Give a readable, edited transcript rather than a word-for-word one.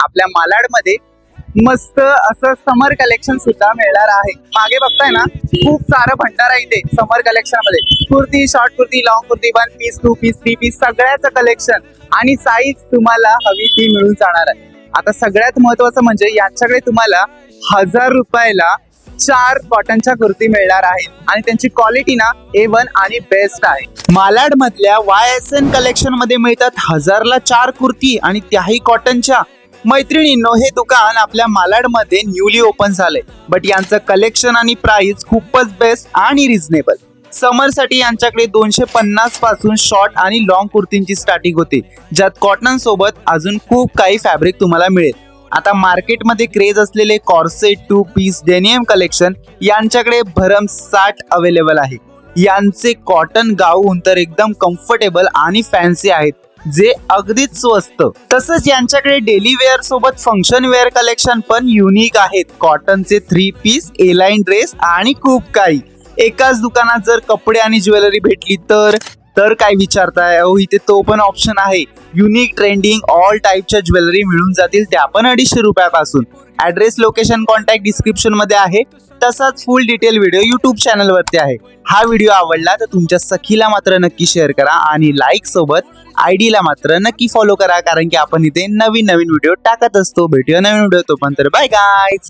आपल्या मालाडमध्ये मस्त असं समर कलेक्शन सुद्धा मिळणार आहे। मागे बघताय ना, खूप सारं भंडार आहे इथे समर कलेक्शन मध्ये। Kurti, short kurti, long kurti, 1 piece, 2 piece, 3 piece सगळ्याचं कलेक्शन आणि साईज तुम्हाला हवी ती मिळून जाणार आहे। आता सगळ्यात महत्वाचं म्हणजे यांच्याकडे तुम्हाला 1000 रुपयाला 4 कॉटनच्या कुर्ती मिळणार आहेत आणि त्यांची क्वालिटी ना A1 आणि बेस्ट आहे। मालाड मधल्या YSN कलेक्शन मध्ये मिळतात 1000 ला 4 कुर्ती आणि त्याही कॉटनच्या। मैत्रिणींनो, हे दुकान आपल्या मालाड मध्ये न्यूली ओपन झालंय, बट यांचं कलेक्शन आणि प्राइस खूपच बेस्ट आणि रिझनेबल। समर साठी यांच्याकडे 250 पासून शॉर्ट आणि लॉंग कुर्तींची स्टार्टिंग होते, ज्यात कॉटन सोबत अजून खूप काही फॅब्रिक तुम्हाला मिळेल। आता मार्केटमध्ये क्रेज असलेले कॉर्सेट, 2 पीस, डेनियम कलेक्शन यांच्याकडे भरमसाठ अवेलेबल आहे। यांचे कॉटन गाऊन तर एकदम कम्फर्टेबल आणि फॅन्सी आहेत, जे अगदीच स्वस्त। तसंच यांच्याकडे डेली वेअर सोबत फंक्शन वेअर कलेक्शन पण युनिक आहेत। कॉटनचे 3 पीस, ए लाईन ड्रेस आणि खूप काही। एकाच दुकानात जर कपडे आणि ज्वेलरी भेटली तर काय विचारताय, अहो इथे तो पण ऑप्शन आहे। युनिक, ट्रेंडिंग, ऑल टाइपच्या ज्वेलरी मिळून जातील, त्या पण 250 रुपयापासून। ऍड्रेस, लोकेशन, कॉन्टॅक्ट डिस्क्रिप्शन मध्ये आहे। तसाच फुल डिटेल व्हिडिओ युट्यूब चॅनल वरती आहे। हा व्हिडिओ आवडला तर तुमच्या सखीला मात्र नक्की शेअर करा आणि लाईक सोबत आयडी ला मात्र नक्की फॉलो करा, कारण की आपण इथे नवीन व्हिडिओ टाकत असतो। भेटूया नवीन व्हिडिओ, तोपर्यंत बाय गाईज।